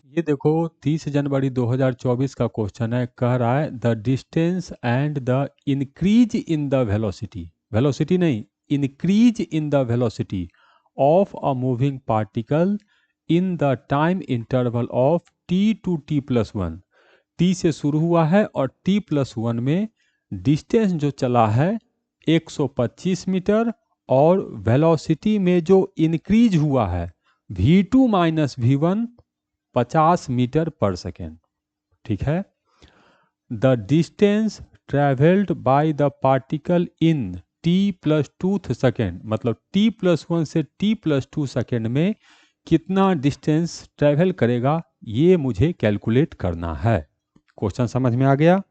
ये देखो 30 जनवरी 2024 का क्वेश्चन है, कह रहा है the distance and the increase in the velocity, velocity नहीं, increase in the velocity of a moving particle in the time interval of t to t+1। t से शुरू हुआ है और t+1 में डिस्टेंस जो चला है 125 मीटर, और वेलोसिटी में जो इंक्रीज हुआ है v2 माइनस v1 50 मीटर पर सेकेंड। ठीक है। The distance travelled by the particle in t+2 second, मतलब t+1 से t+2 सेकेंड में कितना डिस्टेंस ट्रेवल करेगा, ये मुझे कैलकुलेट करना है। क्वेश्चन समझ में आ गया।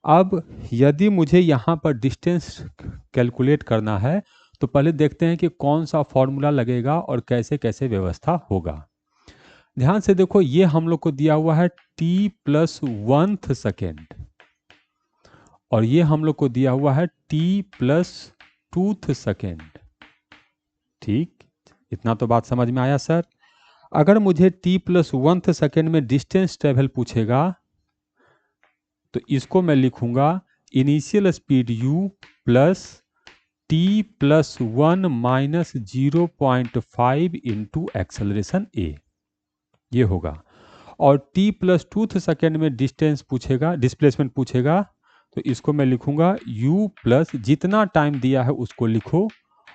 अब यदि मुझे यहाँ पर डिस्टेंस कैलकुलेट करना है तो पहले देखते हैं कि कौन सा फॉर्मूला लगेगा और कैसे कैसे व्यवस्था होगा। ध्यान से देखो, ये हम लोग को दिया हुआ है t+1 सेकेंड, और ये हम लोग को दिया हुआ है t+2 सेकेंड। ठीक, इतना तो बात समझ में आया सर। अगर मुझे t+1 सेकेंड में डिस्टेंस ट्रेवल पूछेगा तो इसको मैं लिखूंगा initial speed u plus t+1 minus 0.5 into acceleration a, ये होगा। और t+2 सेकेंड में डिस्टेंस पूछेगा, डिस्प्लेसमेंट पूछेगा, तो इसको मैं लिखूंगा u प्लस जितना टाइम दिया है उसको लिखो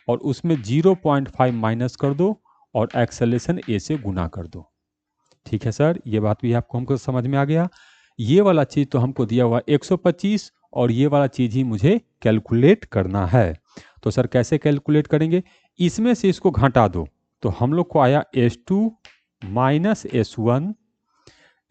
और उसमें 0.5 माइनस कर दो और एक्सेलरेशन a से गुना कर दो। ठीक है सर, ये बात भी आपको हमको समझ में आ गया। ये वाला चीज़ तो हमको दिया हुआ 125 और ये वाला चीज़ ही मुझे कैलकुलेट करना है। तो सर कैसे कैलकुलेट करेंगे, इसमें से इसको घटा दो तो हम लोग को आया S2 minus S1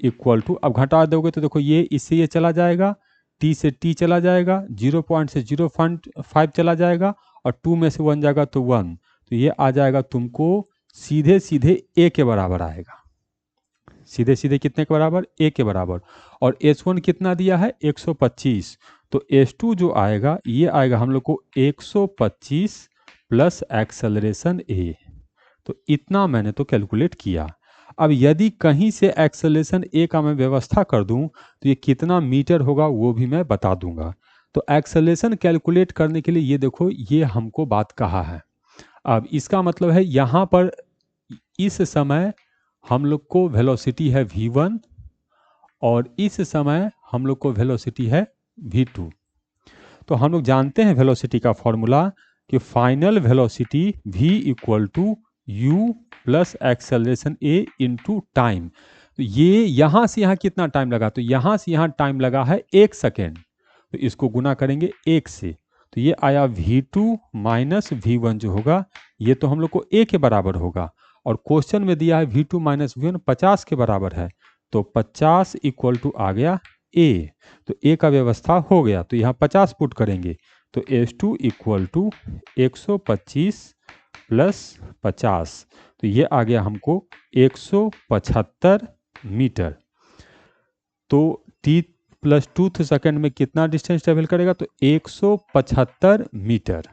equal to, अब घटा दोगे तो देखो ये इससे ये चला जाएगा, t से t चला जाएगा, 0 से 0.5 चला जाएगा और 2 में से 1 जाएगा तो 1, तो ये आ जाएगा तुमको सीधे सीधे a के बराबर आएगा। सीधे सीधे कितने के बराबर, a के बराबर। और S1 कितना दिया है 125, तो S2 जो आएगा ये आएगा हम लोग को 125 प्लस एक्सेलरेशन a। तो इतना मैंने तो कैलकुलेट किया। अब यदि कहीं से एक्सेलरेशन a का मैं व्यवस्था कर दूं तो ये कितना मीटर होगा वो भी मैं बता दूंगा। तो एक्सेलरेशन कैलकुलेट करने के लिए ये देखो, ये हमको बात कहा है। अब इसका मतलब है यहाँ पर इस समय हम लोग को वेलोसिटी है v1 और इस समय हम लोग को वेलोसिटी है v2। तो हम लोग जानते हैं वेलोसिटी का फॉर्मूला कि final velocity v equal to u plus acceleration a into time. तो ये यहाँ से यहाँ कितना टाइम लगा, तो यहाँ से यहाँ टाइम लगा है 1 सेकेंड, तो इसको गुना करेंगे 1 से, तो ये आया v2 माइनस v1 जो होगा ये तो हम लोग को a के बराबर होगा। और क्वेश्चन में दिया है v2 माइनस v1 50 के बराबर है, तो 50 इक्वल टू आ गया a, तो a का व्यवस्था हो गया, तो यहाँ 50 पुट करेंगे तो S2 इक्वल टू 125 प्लस 50, तो ये आ गया हमको 175 मीटर। तो t+2 सेकेंड में कितना डिस्टेंस ट्रेवल करेगा, तो 175 मीटर।